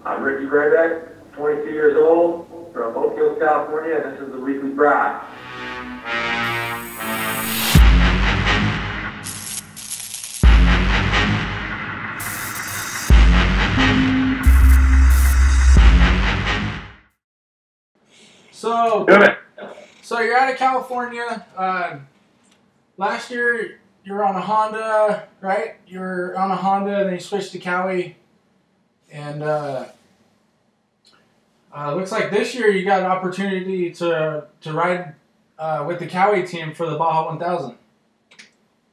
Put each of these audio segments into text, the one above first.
I'm Ricky Brabec, 22 years old, from Oak Hills, California, and this is the Weekly Braaappp. So you're out of California. Last year you were on a Honda, right? You were on a Honda, and then you switched to Cowie. And looks like this year you got an opportunity to ride with the Cowie team for the Baja 1000.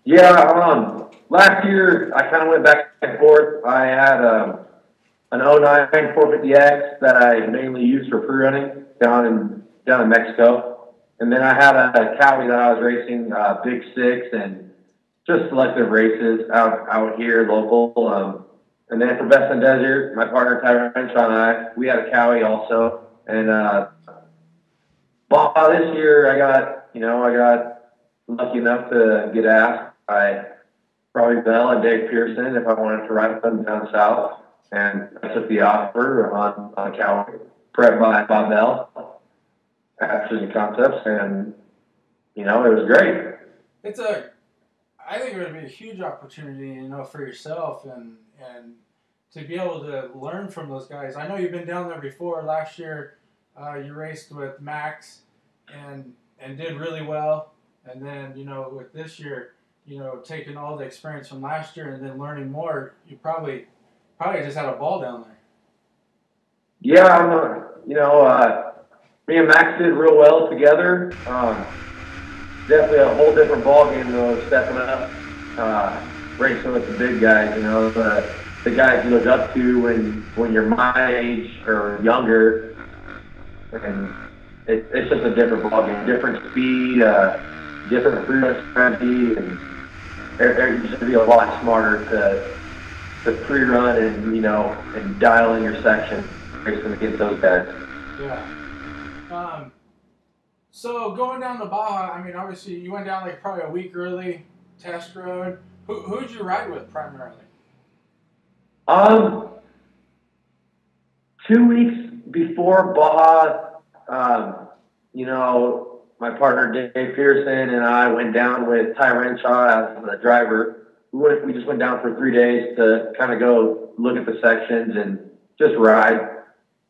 Yeah, last year I kind of went back and forth. I had an '09 450X that I mainly used for free running down in Mexico, and then I had a Cowie that I was racing Big Six and just selective races out here local. And then for Best in Desert, my partner Tyron and I, we had a Cowie also. And Baja this year, I got lucky enough to get asked by probably Bell and Dave Pearson if I wanted to ride with them down south. And I took the offer on a Cowie, prepped by Bob Bell at Precision Concepts, and it was great. I think it would be a huge opportunity, for yourself and to be able to learn from those guys. I know you've been down there before. Last year, you raced with Max and did really well. And then, with this year, taking all the experience from last year and then learning more, you probably just had a ball down there. Yeah, me and Max did real well together. Definitely a whole different ballgame though, stepping up, racing with the big guys. The guys you look up to when you're my age or younger, and it's just a different ballgame, different speed, different free run strategy, and you should be a lot smarter to pre-run and dial in your section racing against those guys. Yeah. So going down the Baja, obviously you went down like probably a week early, test road. Who'd you ride with primarily? 2 weeks before Baja, my partner Dave Pearson and I went down with Ty Renshaw as the driver. We just went down for 3 days to kind of go look at the sections and just ride.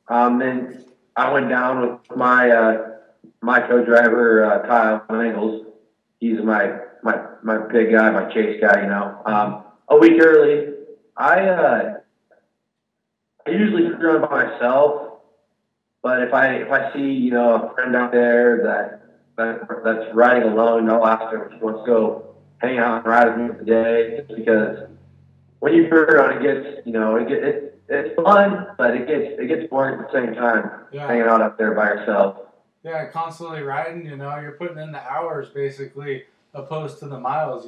Then I went down with my co-driver, Kyle Mangles. He's my big guy, my chase guy, a week early. I usually run by myself, but if I see, a friend out there that's riding alone, I'll ask him if he wants to go hang out and ride with me for the day, just because when you first run, it's fun, but it gets boring at the same time, hanging out up there by yourself. Yeah, constantly riding, you're putting in the hours basically opposed to the miles,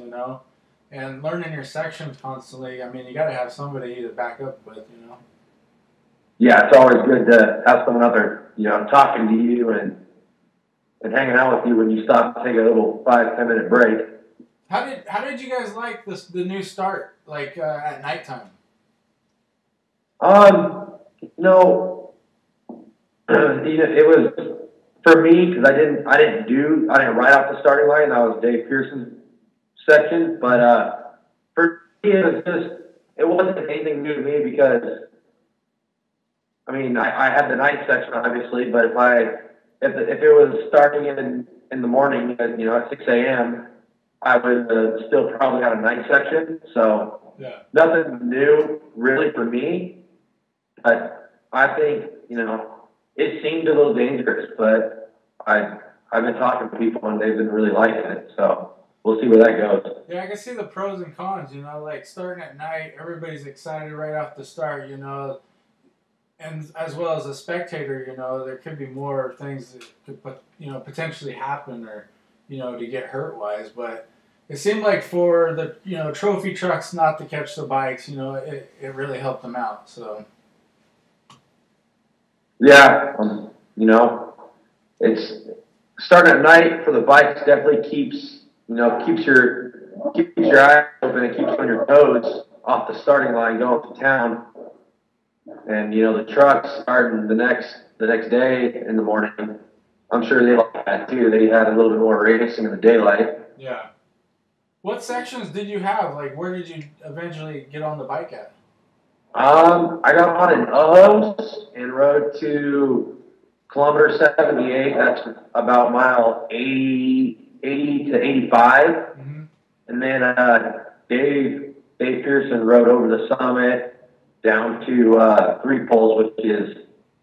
and learning your sections constantly. You got to have somebody to back up with, Yeah, it's always good to have someone out there, talking to you and hanging out with you when you stop to take a little 5-10 minute break. How did you guys like the new start, like at nighttime? It was for me because I didn't ride off the starting line. That was Dave Pearson's section, but for me it wasn't anything new to me because I had the night section obviously, but if it was starting in the morning at 6 a.m. I would still probably have a night section. So nothing new really for me, but I think it seemed a little dangerous, but I've been talking to people and they've been really liking it. So we'll see where that goes. Yeah, I can see the pros and cons. Like starting at night, everybody's excited right off the start. And as well as a spectator, there could be more things that could, potentially happen or, to get hurt wise. But it seemed like for the, trophy trucks not to catch the bikes, it really helped them out. So. Yeah, it's starting at night for the bikes definitely keeps your eyes open and keeps you on your toes off the starting line going to town. And the trucks starting the next day in the morning. I'm sure they like that too. They had a little bit more racing in the daylight. Yeah. What sections did you have? Like, where did you eventually get on the bike at? I got on in Ojos and rode to kilometer 78. That's about mile 80 to 85. Mm-hmm. And then Dave Pearson rode over the summit down to Three Poles, which is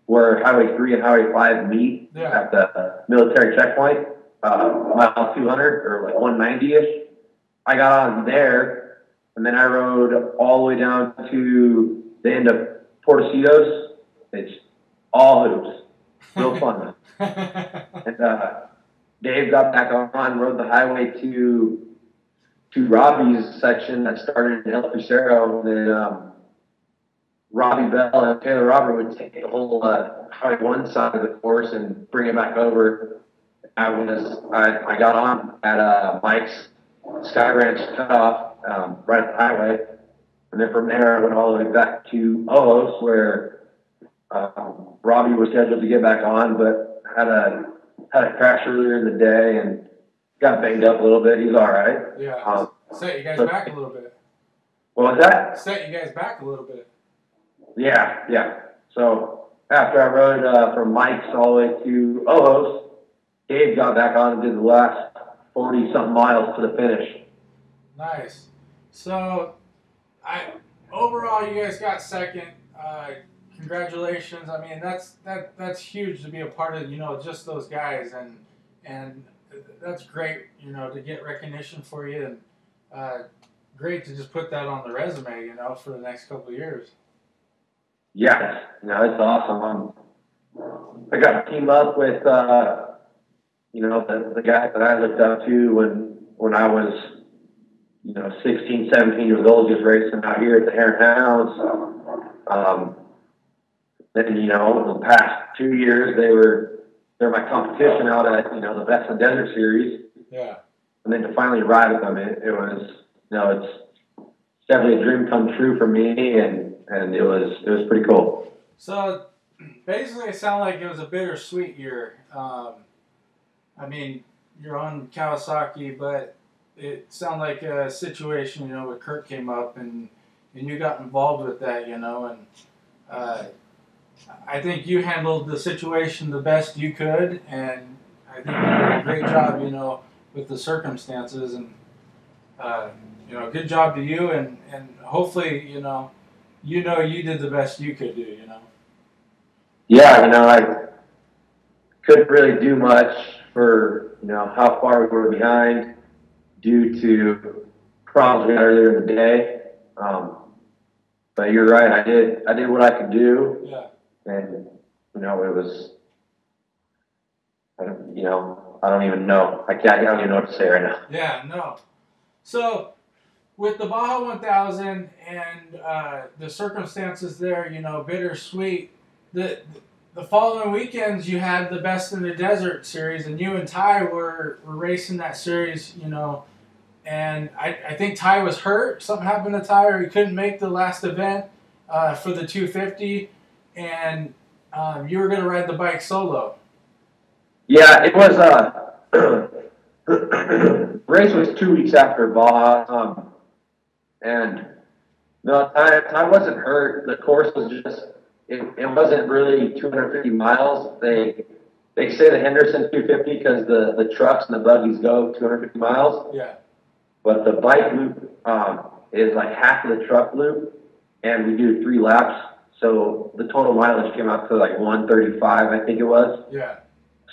where Highway 3 and Highway 5 meet at the military checkpoint, mile 200 or like 190-ish. I got on there, and then I rode all the way down to the end of Portecitos. It's all hoops. Real fun. And Dave got back on, rode the highway to Robbie's section that started in El Crucero, and then Robbie Bell and Taylor Robert would take the whole Highway 1 side of the course and bring it back over. I got on at Mike's Sky Ranch cutoff right at the highway, and then from there I went all the way back to Ojos, where Robbie was scheduled to get back on, but had a crash earlier in the day and got banged up a little bit. He's all right. Yeah. Set you guys back a little bit. What was that? Set you guys back a little bit. Yeah. So after I rode from Mike's all the way to Ojos, Dave got back on and did the last 40-something miles to the finish. Nice. So, overall, you guys got second. Congratulations. I mean, that's huge to be a part of, just those guys, and that's great, to get recognition for you, and great to just put that on the resume, for the next couple of years. Yeah, it's awesome. I got to team up with, the guy that I looked up to when I was, 16, 17 years old, just racing out here at the Hare and Hounds. Then, the past 2 years, they're my competition out at, the Best in Desert Series. Yeah. And then to finally ride with them, it was, it's definitely a dream come true for me, and it was pretty cool. So, basically, it sounded like it was a bittersweet year. I mean, you're on Kawasaki, but it sounded like a situation, where Kurt came up and you got involved with that, and I think you handled the situation the best you could, and I think you did a great job, with the circumstances, and good job to you, and hopefully, you did the best you could do, Yeah, I couldn't really do much for, how far we were behind due to problems we had earlier in the day. But you're right, I did what I could do. Yeah. And, it was, I don't even know. I don't even know what to say right now. Yeah, no. So, with the Baja 1000 and the circumstances there, bittersweet, the following weekends you had the Best in the Desert series, and you and Ty were racing that series, and I think Ty was hurt. Something happened to Ty, or he couldn't make the last event for the 250, and you were going to ride the bike solo. Yeah, it was race was 2 weeks after Baja, and no, Ty wasn't hurt. The course was just it wasn't really 250 miles. They say the Henderson 250 because the trucks and the buggies go 250 miles. Yeah. But the bike loop is like half of the truck loop, and we do 3 laps. So the total mileage came out to like 135, I think it was. Yeah.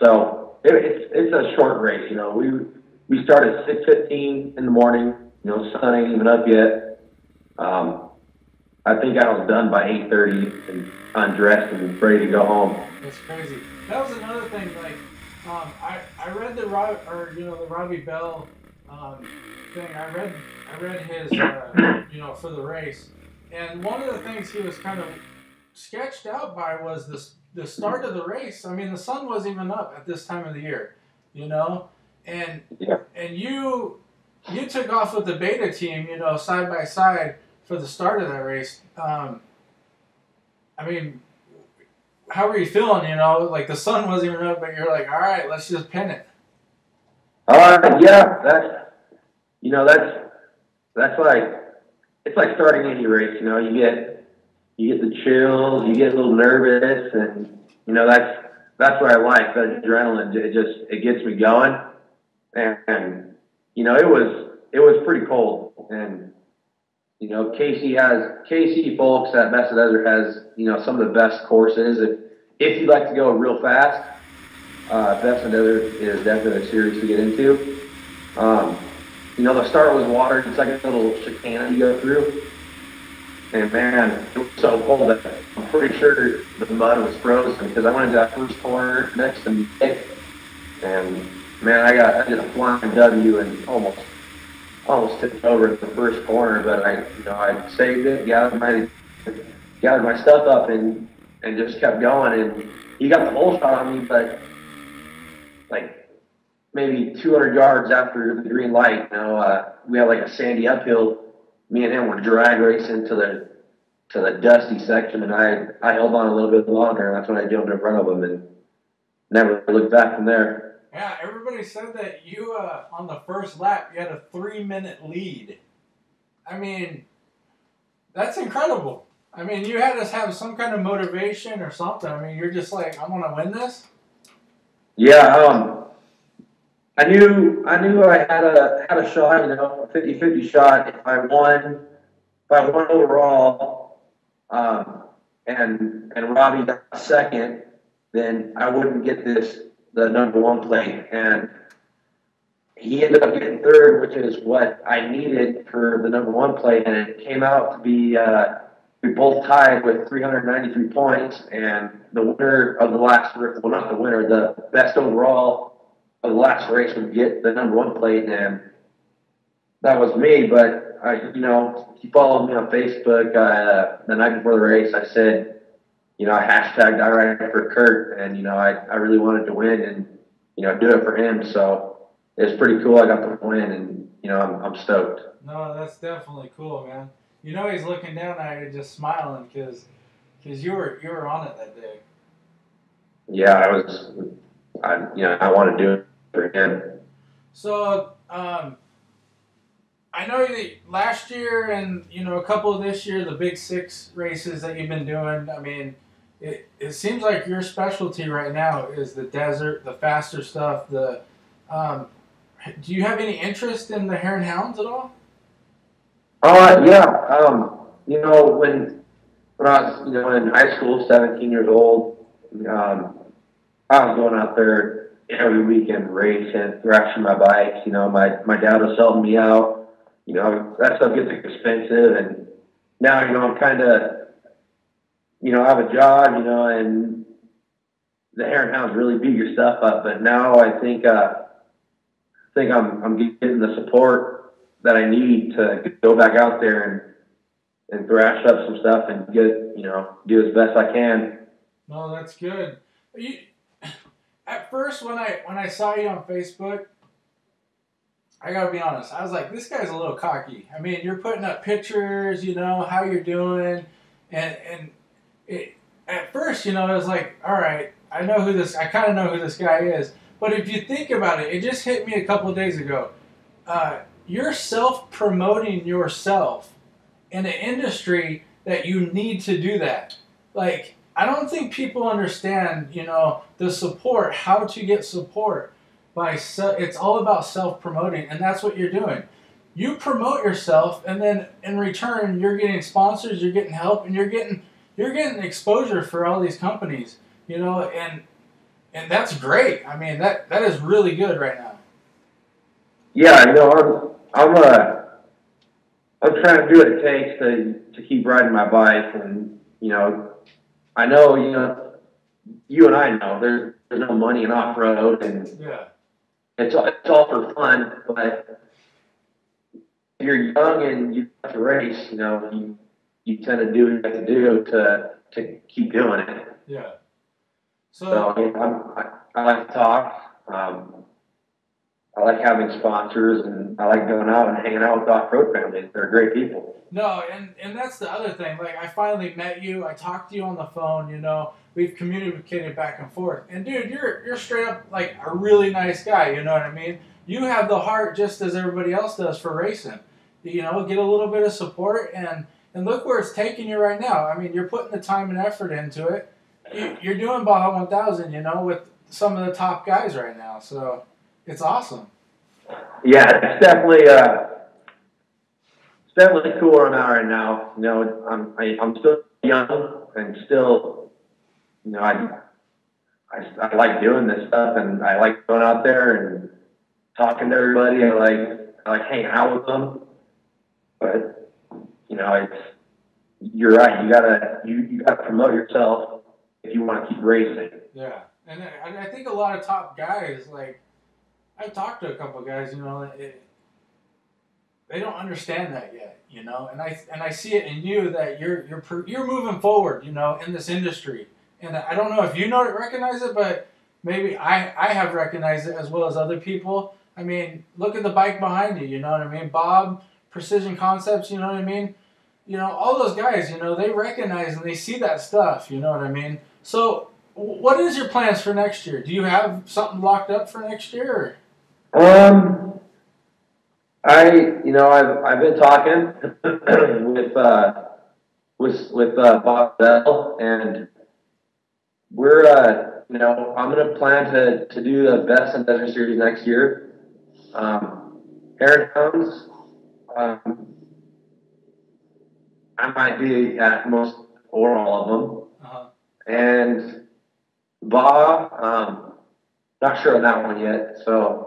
So it's a short race. We started at 6:15 in the morning. Sun ain't even up yet. I think I was done by 8:30 and undressed and ready to go home. That's crazy. That was another thing. Like, I read the Robbie Bell thing. I read his for the race, and one of the things he was kind of sketched out by was the start of the race. I mean, the sun wasn't even up at this time of the year, and Yeah. and you took off with the beta team, side by side for the start of that race. I mean, how were you feeling? You know, like the sun wasn't even up, but you're like, all right, let's just pin it. Yeah, that's like, it's like starting any race. You get the chills, you get a little nervous, and that's what I like. The adrenaline, it gets me going, and it was pretty cold, and Casey Folks at Best of Desert has some of the best courses. If you like to go real fast, Best of Desert is definitely a series to get into. Um, the start was water. It's like a little chicane you go through. And man, it was so cold that I'm pretty sure the mud was frozen because I went into that first corner next to Nick, and man, I did a flying W and almost tipped over in the first corner, but I saved it, gathered my stuff up, and just kept going. And he got the whole shot on me, but like maybe 200 yards after the green light, we had like a sandy uphill. Me and him were drag racing to the dusty section, and I held on a little bit longer, and that's when I jumped in front of him and never looked back from there. Yeah, everybody said that you on the first lap you had a 3-minute lead. I mean, that's incredible. I mean, you had to have some kind of motivation or something. I mean, you're just like, I'm gonna win this. Yeah, I knew I had a shot, a 50-50 shot if I won overall, and Robbie got second, then I wouldn't get the number one plate. And he ended up getting third, which is what I needed for the number one plate, and it came out to be we both tied with 393 points, and the winner of the last, well, not the winner, the best overall of the last race would get the number one plate, and that was me. But he followed me on Facebook the night before the race. I said, I hashtagged I ride for Kurt, and I really wanted to win and do it for him. So it was pretty cool. I got the win, and I'm stoked. No, that's definitely cool, man. He's looking down at you, just smiling because you were on it that day. Yeah, I want to do it for him. So I know that last year and a couple of this year, the Big Six races that you've been doing. I mean, it seems like your specialty right now is the desert, the faster stuff. Do you have any interest in the Hare and Hounds at all? Yeah. When I was in high school, 17 years old, I was going out there every weekend racing, thrashing my bikes. My dad was helping me out. That stuff gets expensive, and now I'm kind of I have a job, and the Hare and Hounds really beat your stuff up. But now I think I'm getting the support that I need to go back out there and thrash up some stuff and do as best I can. No, that's good. At first, when I saw you on Facebook, I gotta be honest, I was like, this guy's a little cocky. I mean, you're putting up pictures, how you're doing, and at first, it was like, all right, I kind of know who this guy is. But if you think about it, it just hit me a couple of days ago. You're self-promoting yourself in an industry that you need to do that. Like, I don't think people understand, the support, how to get support. It's all about self-promoting, and that's what you're doing. You promote yourself, and then in return, you're getting sponsors, you're getting help, and you're getting exposure for all these companies, and that's great. I mean, that is really good right now. Yeah, I'm trying to do what it takes to keep riding my bike, and I know you and I know there's no money in off road, and yeah, it's all for fun. But if you're young and you have to race, you tend to do what you have to do to keep doing it. Yeah. So I like to talk. I like having sponsors, and I like going out and hanging out with off-road families. They're great people. No, and that's the other thing. Like, I finally met you. I talked to you on the phone. We've communicated back and forth. And dude, you're straight up like a really nice guy. You know what I mean? You have the heart just as everybody else does for racing. Get a little bit of support, and look where it's taking you right now. I mean, you're putting the time and effort into it. You're doing Baja 1000, with some of the top guys right now. So it's awesome. Yeah, it's definitely cool where I'm at right now. I'm still young and still, I like doing this stuff, and I like going out there and talking to everybody. I like hanging out with them. But you're right. You gotta promote yourself if you want to keep racing. Yeah, and I think a lot of top guys, like, I've talked to a couple of guys, they don't understand that yet, and I see it in you that you're moving forward, in this industry, and I don't know if you recognize it, but maybe I have recognized it as well as other people. I mean, look at the bike behind you, you know what I mean? Bob, Precision Concepts, you know what I mean? All those guys, they recognize and they see that stuff, you know what I mean? So, what is your plans for next year? Do you have something locked up for next year? I've been talking with Braaappp, and we're I'm gonna plan to do the Best in Desert Series next year. Airtowns, I might be at most or all of them, and Baja, not sure on that one yet. So.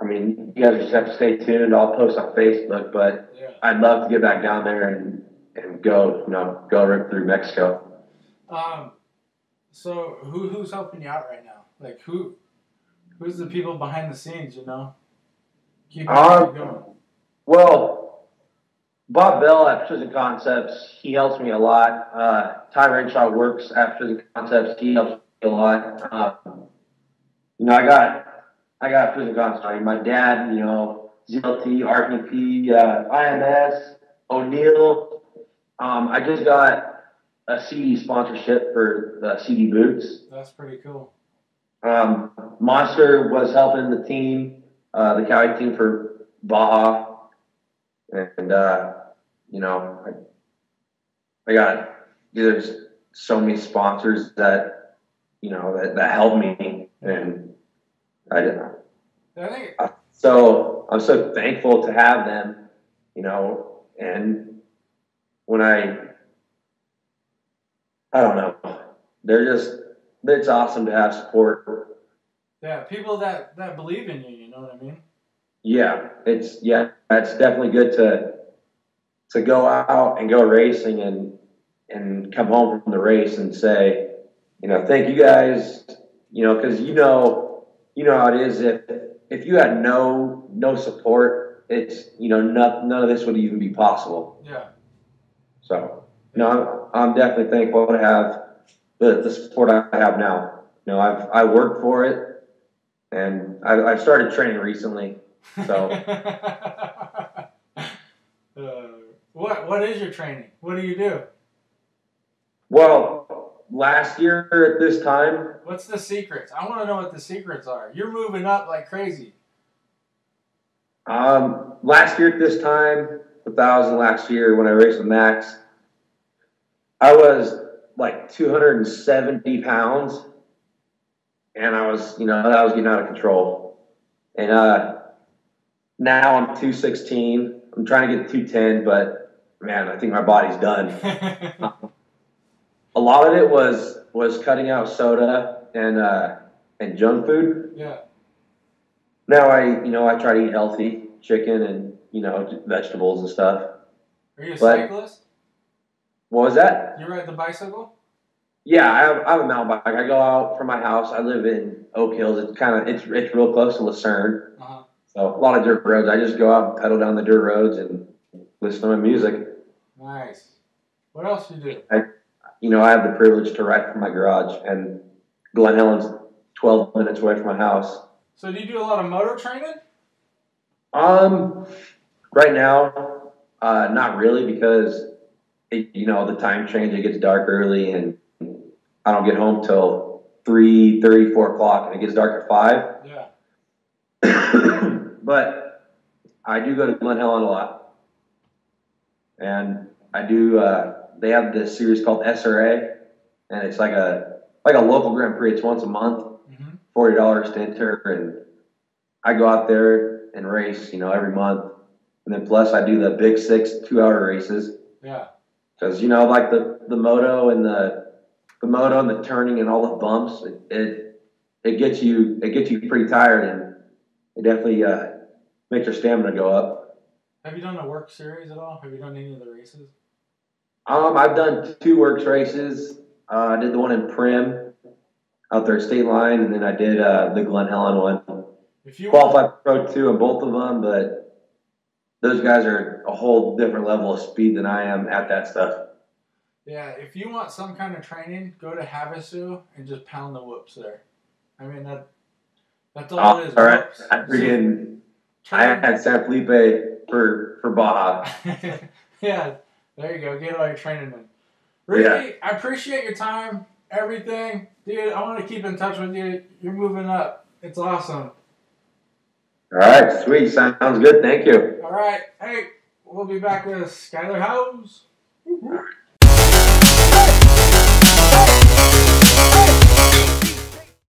I mean, you guys just have to stay tuned. I'll post on Facebook, but yeah. I'd love to get back down there and go rip through Mexico. So who's helping you out right now? Like who's the people behind the scenes? Keep going. Well, Bob Bell at Precision Concepts, he helps me a lot. Ty Renshaw works at Precision Concepts. He helps me a lot. I got Precision Concepts. My dad, ZLT, RPP, IMS, O'Neill. I just got a CD sponsorship for the CD boots. That's pretty cool. Monster was helping the team, the Cali team for Baja. And, there's so many sponsors that, that help me. And so I'm so thankful to have them, and when I don't know, it's awesome to have support. Yeah, people that believe in you, you know what I mean? Yeah, it's definitely good to go out and go racing and come home from the race and say, thank you guys, because how it is. If you had no support, it's none of this would even be possible. Yeah. So I'm definitely thankful to have the support I have now. I worked for it, and I've started training recently. So. What is your training? What do you do? Well, last year at this time. What's the secrets? I want to know what the secrets are. You're moving up like crazy. Last year at this time, 1,000 last year when I raced with Max, I was like 270 pounds, and I was getting out of control. And now I'm 216. I'm trying to get to 210, but man, I think my body's done. A lot of it was cutting out soda and junk food. Yeah. Now I try to eat healthy, chicken and vegetables and stuff. Are you a cyclist? What was that? You ride the bicycle? Yeah, I have a mountain bike. I go out from my house. I live in Oak Hills. It's real close to Lucerne. So a lot of dirt roads. I just go out and pedal down the dirt roads and listen to my music. Nice. What else do you do? I have the privilege to ride from my garage, and Glen Helen's 12 minutes away from my house. So do you do a lot of moto training? Right now, not really because the time change. It gets dark early, and I don't get home till 3:30, 4 o'clock, and it gets dark at 5. Yeah. But I do go to Glen Helen a lot, and I do. They have this series called SRA, and it's like a local Grand Prix. It's once a month, $40 to enter, and I go out there and race, every month, and then plus I do the Big Six 2 hour races. Yeah. Because like the moto and the turning and all the bumps, it gets you pretty tired, and it definitely makes your stamina go up. Have you done a work series at all? Have you done any of the races? I've done 2 works races. I did the one in Prim out there at State Line, and then I did the Glen Helen one. If you Qualified for Pro 2 in both of them, but those guys are a whole different level of speed than I am at that stuff. Yeah, if you want some kind of training, go to Havasu and just pound the whoops there. I mean, that's all it is. All right. Whoops. I had San Felipe for Baja. Yeah, there you go. Get all your training in. Ricky, I appreciate your time, everything. Dude, I want to keep in touch with you. You're moving up. It's awesome. All right, sweet. Sounds good. Thank you. All right. Hey, we'll be back with Skylar Howes. All right.